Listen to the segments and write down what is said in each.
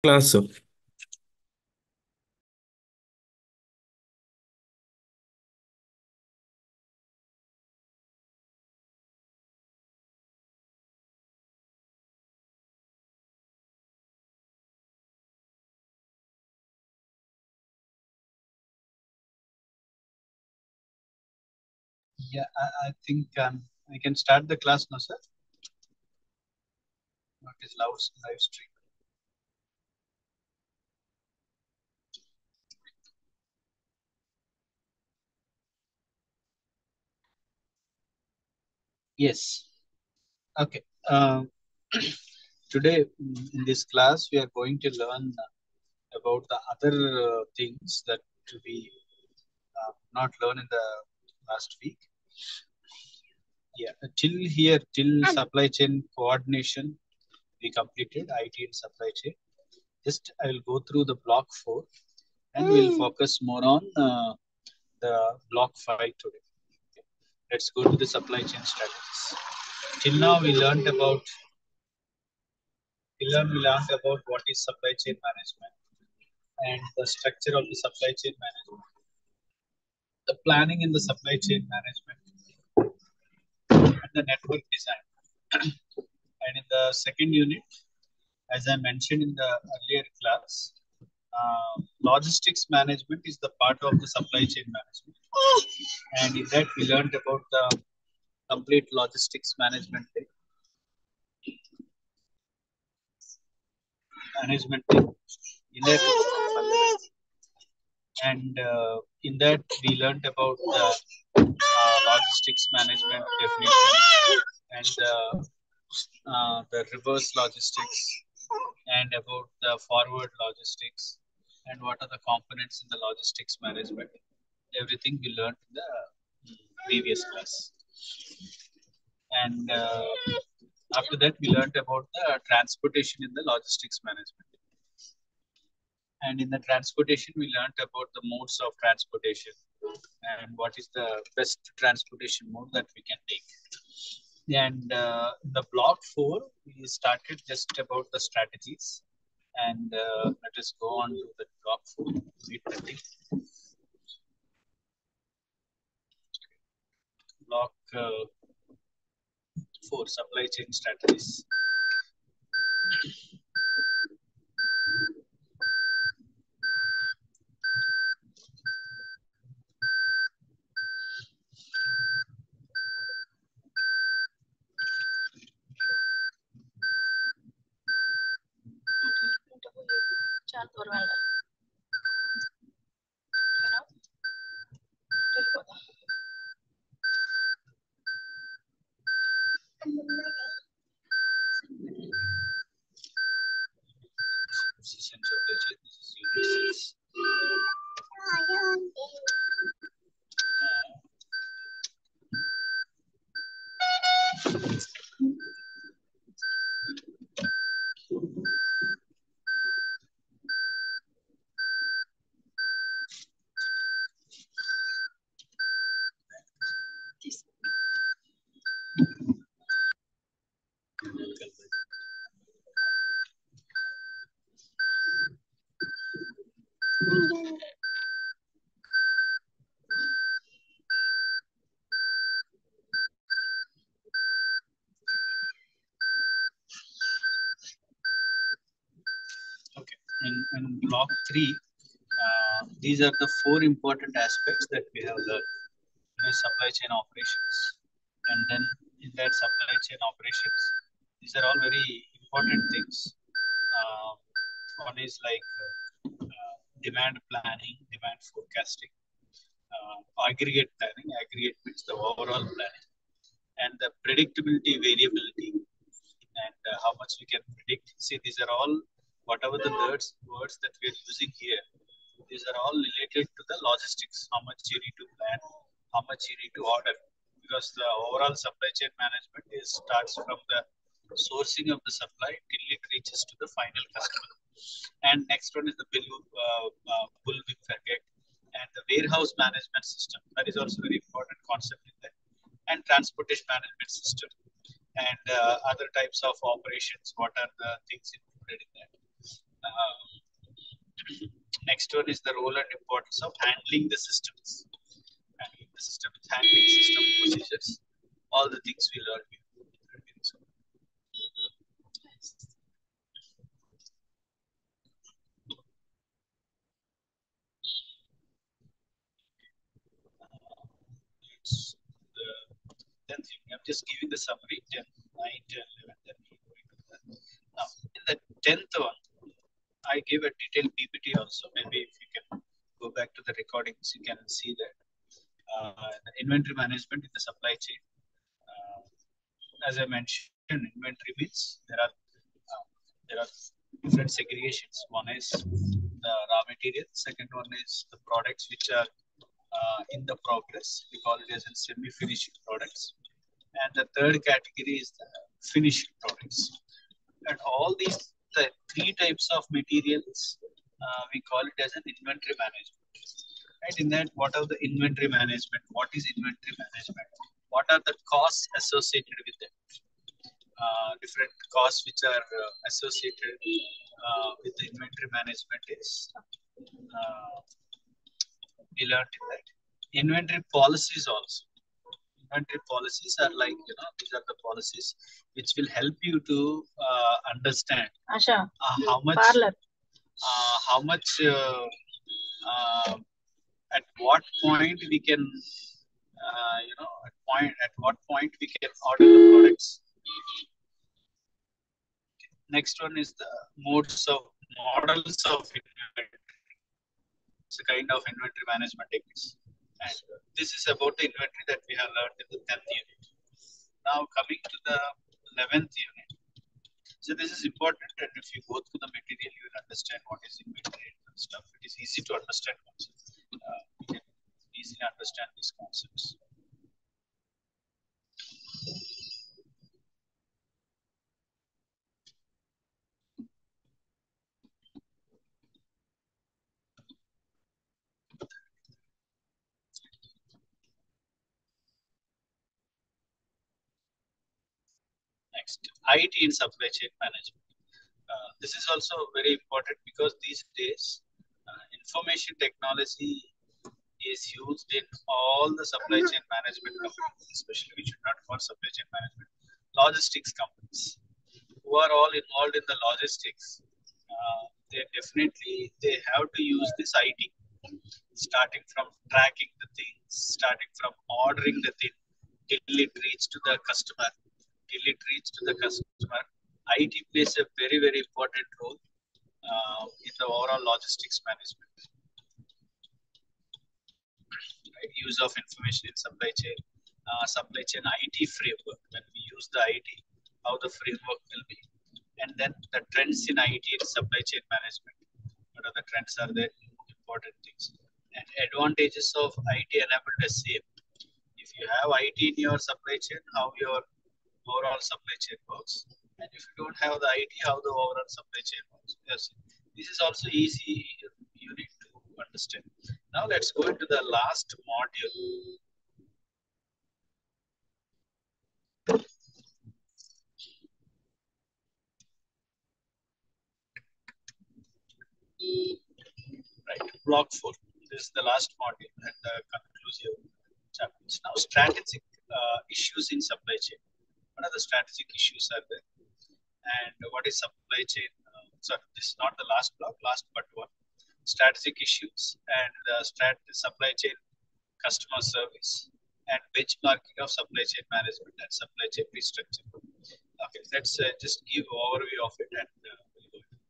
Class. Yeah, I think I can start the class now, sir. What is live stream? Yes. Okay. Today in this class we are going to learn about the other things that we not learn in the last week. Yeah, till supply chain coordination we completed IT and supply chain. Just I will go through the block 4 and we'll focus more on the block 5 today. Okay. Let's go to the supply chain strategies. Till now we learned about what is supply chain management and the structure of the supply chain management, the planning in the supply chain management, and the network design. And in the second unit, as I mentioned in the earlier class, logistics management is the part of the supply chain management. And in that, we learned about the complete logistics management thing. In that, in that, we learned about the logistics management definition and the reverse logistics and about the forward logistics and what are the components in the logistics management. Everything we learned in the previous class. And after that, we learned about the transportation in the logistics management. And in the transportation, we learned about the modes of transportation and what is the best transportation mode that we can take. And in the block 4, we started just about the strategies. And let us go on to the block 4. Block 4, supply chain strategies. Okay. In block 3, these are the 4 important aspects that we have learned. Supply chain operations. And then in that supply chain operations, these are all very important things. Uh, One is like demand planning, demand forecasting, aggregate planning. Aggregate means the overall planning, and the predictability, variability, and how much we can predict. See, these are all whatever the words that we are using here. These are all related to the logistics. How much you need to plan, how much you need to order, because the overall supply chain management starts from the sourcing of the supply till it reaches to the final customer. And next one is the bullwhip effect and the warehouse management system. That is also very important concept in that. And transportation management system and other types of operations. What are the things included in that? Next one is the role and importance of handling the systems. Handling system procedures, all the things we learned before. So, it's the 10th unit. I'm just giving the summary 10, 9, 10, 11, then we'll go into that. Now, in the 10th one, I gave a detailed PPT also. Maybe if you can go back to the recordings, you can see that. The inventory management in the supply chain. As I mentioned, inventory means there are different segregations. One is the raw material. Second one is the products which are in the progress. We call it as semi-finished products. And the third category is the finished products. And all these three types of materials, we call it as an inventory management. Right? In that, what are the inventory management? What is inventory management? What are the costs associated with it? Different costs which are associated with the inventory management is we learned in that. Inventory policies also. Inventory policies are like, these are the policies which will help you to understand how much at what point we can at what point we can order the products. Next one is the models of inventory. It's a kind of inventory management techniques. And this is about the inventory that we have learned in the 10th unit. Now coming to the 11th unit. So this is important, and if you go through the material, you will understand what is inventory and stuff. It is easy to understand concepts. You can easily understand these concepts. Next, IT in supply chain management. This is also very important because these days information technology is used in all the supply chain management companies, especially we should not call supply chain management, logistics companies who are all involved in the logistics. They have to use this IT, starting from tracking the things, starting from ordering the thing till it reaches to the customer. IT plays a very, very important role in the overall logistics management. Right? Use of information in supply chain IT framework. When we use the IT, how the framework will be, and then the trends in IT and supply chain management. What are the trends? Are there important things and advantages of IT enabled SCM? If you have IT in your supply chain, how your overall supply chain works, and if you don't have the IT, how the overall supply chain works. Yes, this is also easy. You need to understand. Now let's go into the last module. Right, block 4. This is the last module and the conclusive chapters. Now, strategic issues in supply chain. What are the strategic issues are there? And what is supply chain? Sorry, this is not the last block, last but one. Strategic issues and supply chain customer service and benchmarking of supply chain management and supply chain restructuring. Okay, let's just give overview of it and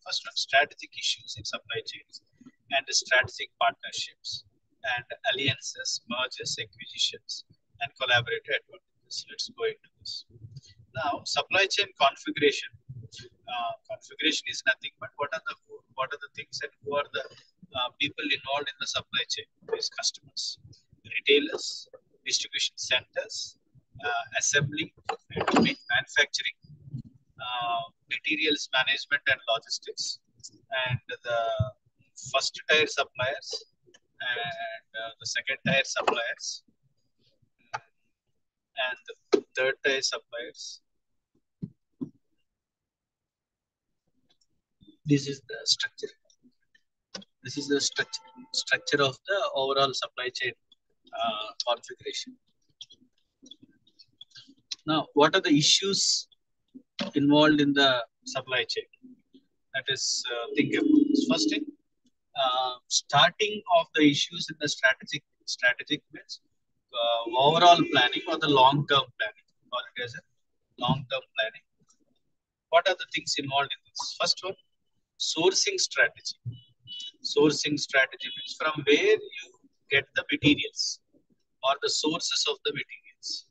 first one, strategic issues in supply chains and strategic partnerships and alliances, mergers, acquisitions, and collaborative advantages. Let's go into this. Now, supply chain configuration. Configuration is nothing but what are the things and who are the people involved in the supply chain? These customers, retailers, distribution centers, assembly, manufacturing, materials management and logistics, and the first tier suppliers and the second tier suppliers and the third tier suppliers. This is the structure. This is the structure of the overall supply chain configuration. Now, what are the issues involved in the supply chain? That is, think about this. First thing, starting of the issues in the strategic means overall planning or the long-term planning. Call it as a long-term planning. What are the things involved in this? First one, sourcing strategy. Sourcing strategy means from where you get the materials or the sources of the materials.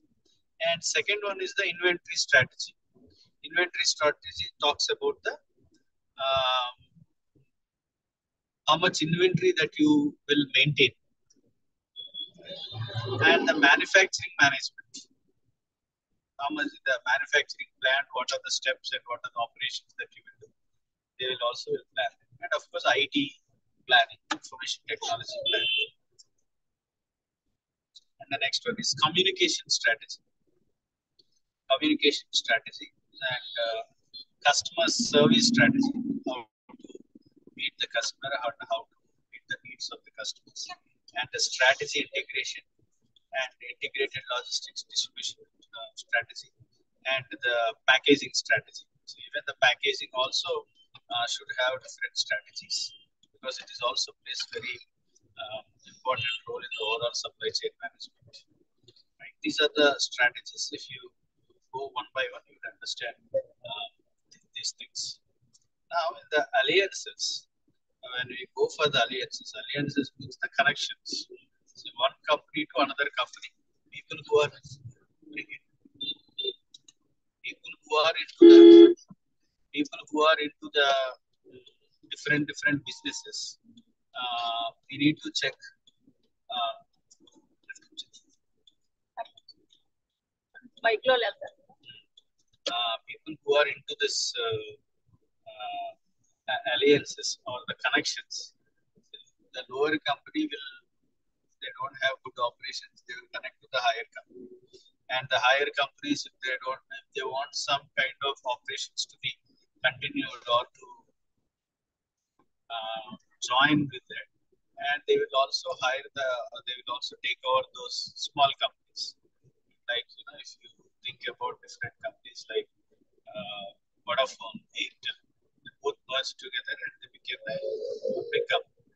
And second one is the inventory strategy. Inventory strategy talks about the how much inventory that you will maintain, and the manufacturing management. How much the manufacturing plan, what are the steps and what are the operations that you will do. They will also plan. And of course, IT planning, information technology planning. And the next one is communication strategy. Communication strategy and customer service strategy. How to meet the customer, how to meet the needs of the customers. And the strategy integration and integrated logistics distribution strategy and the packaging strategy. So even the packaging also should have different strategies because it is also plays very important role in the overall supply chain management. Right? These are the strategies. If you go one by one, you will understand these things. Now, in the alliances, when we go for the alliances means the connections. So one company to another company, people who are into the different businesses. We need to check. People who are into this alliances or the connections. The lower company will, they don't have good operations, they will connect to the higher company. And the higher companies, if they want some kind of operations to be continued or to join with it, and they will also they will also take over those small companies. Like, if you think about different companies like Vodafone, Airtel, they both merged together and they became a big company.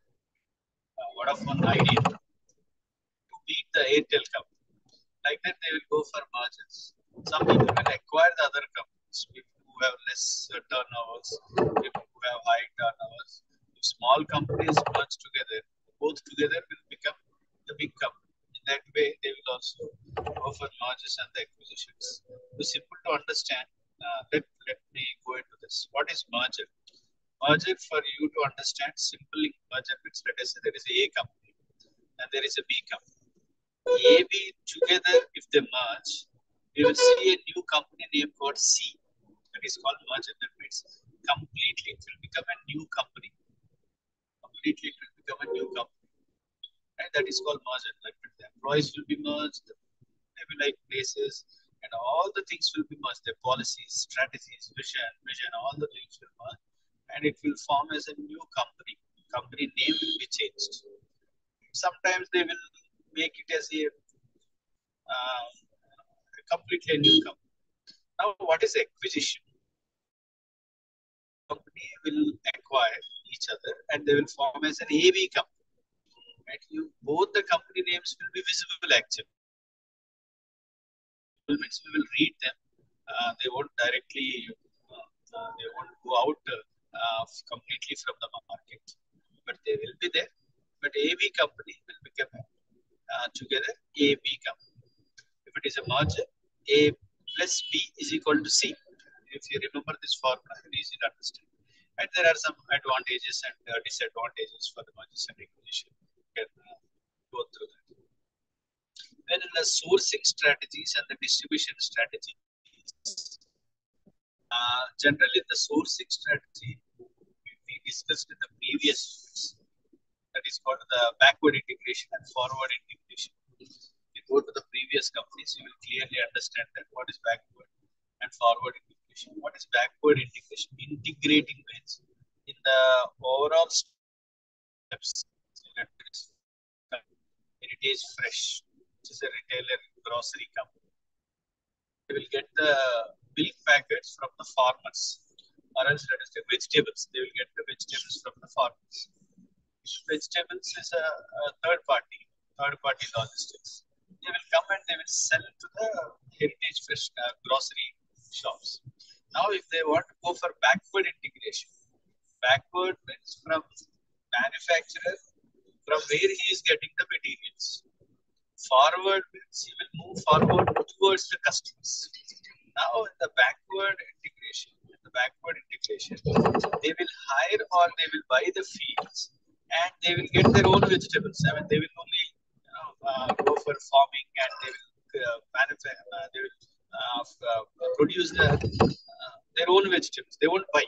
Vodafone Idea to beat the Airtel company. Like that, they will go for mergers. Some people will acquire the other companies, people who have less turnovers, people who have high turnovers. If small companies merge together, both together will become the big company. In that way, they will also go for mergers and the acquisitions. It's simple to understand. Let me go into this. What is merger? Merger, for you to understand, simple merger means, let us say there is a company and there is a B company. A, B together, if they merge, we will see a new company name called C. That is called merger. That means completely it will become a new company. Completely it will become a new company. And that is called merger. Like the employees will be merged, they will like places, and all the things will be merged. Their policies, strategies, vision, all the things will merge. And it will form as a new company. Company name will be changed. Sometimes they will make it as a completely new company. Now, what is acquisition? Company will acquire each other and they will form as an AB company. Right? Both the company names will be visible actually. Means we will read them. They won't directly, they won't go out completely from the market, but they will be there. But AB company will become together AB company. If it is a merger, A plus B is equal to C. If you remember this formula, it's easy to understand. And there are some advantages and disadvantages for the mergers and acquisition. You can go through that. Then in the sourcing strategies and the distribution strategies, generally the sourcing strategy we discussed in the previous units. That is called the backward integration and forward integration. You go to the previous companies, you will clearly understand that what is backward and forward integration. What is backward integration? Integrating means in the overall steps, Heritage Fresh, which is a retailer grocery company. They will get the milk packets from the farmers, or else let us say vegetables. They will get the vegetables from the farmers. Vegetables is a third party logistics. They will come and they will sell to the Heritage Fresh grocery shops. Now, if they want to go for backward integration, backward means from manufacturer, from where he is getting the materials. Forward means he will move forward towards the customers. Now, in the backward integration, they will hire or they will buy the fields and they will get their own vegetables. I mean, they will only go for farming and they will they will produce their own vegetables. They won't buy.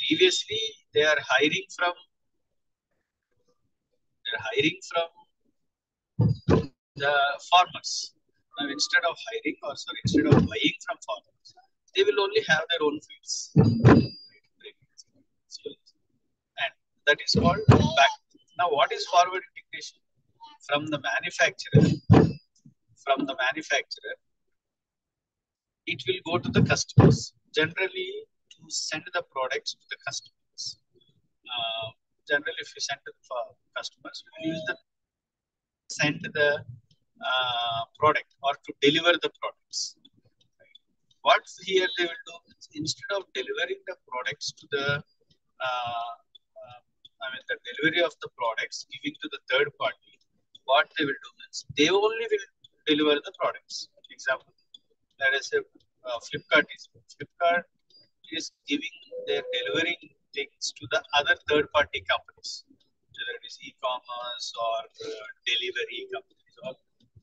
Previously, they are hiring from the farmers. Now, instead of buying from farmers, they will only have their own fields. And that is called back. Now, what is forward integration? From the manufacturer, it will go to the customers. Generally, to send the products to the customers. Generally, if you send to the customers, you use the send the product or to deliver the products. What here they will do is instead of delivering the products to the the delivery of the products giving to the third party, what they will do is they only will deliver the products. For example, let us say Flipkart is giving their delivering things to the other third party companies, whether it is e-commerce or delivery companies or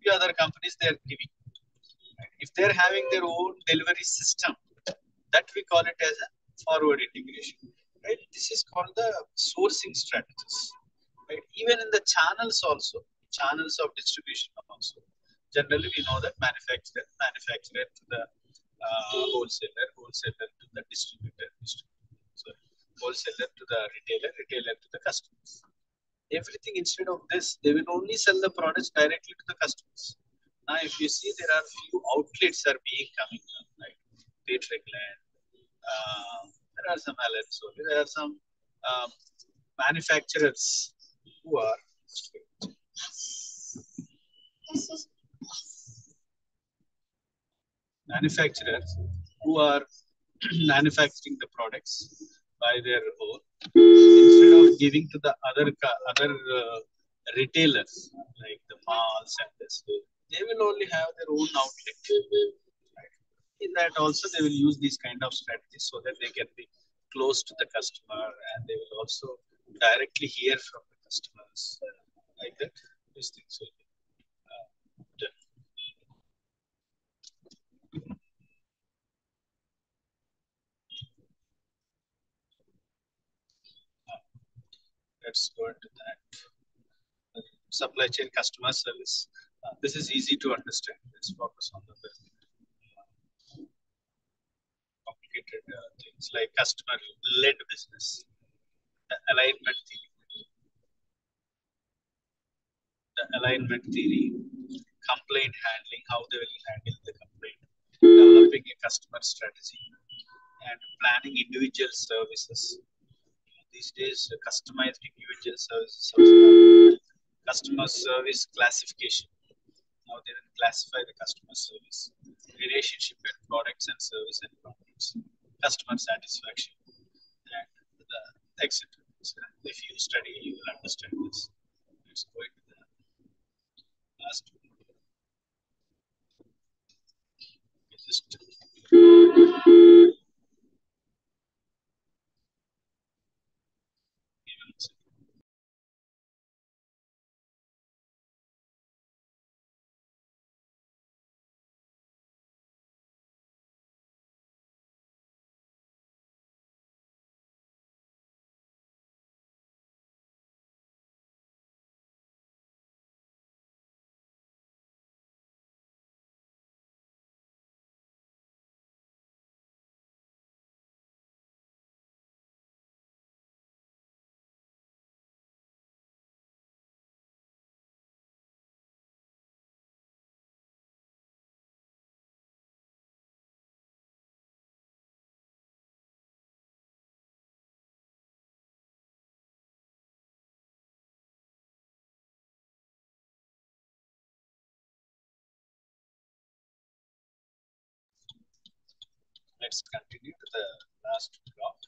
the other companies they are giving. If they are having their own delivery system, that we call it as a forward integration. Right? This is called the sourcing strategies. Right? Even in the channels also, channels of distribution also. Generally, we know that manufacturer to the wholesaler to the distributor, wholesaler to the retailer to the customers. Everything instead of this, they will only sell the products directly to the customers. Now, if you see, there are few outlets are being coming up, right? Patrickland, there are some Allenso, there are some manufacturers who are manufacturing the products by their own instead of giving to the other retailers like the malls and this. They will only have their own outlet. Right? In that also they will use these kind of strategies so that they can be close to the customer and they will also directly hear from the customers like that. These things will be done. Let's go into that. Supply chain customer service. This is easy to understand. Let's focus on the complicated things like customer-led business, the alignment theory, complaint handling, how they will handle the complaint, developing a customer strategy, and planning individual services. These days, customized individual services also. Customer service classification. Now they will classify the customer service, relationship with products and service and products, customer satisfaction, and the etc. If you study, you will understand this. Let's go into the last one. let's continue to the last block.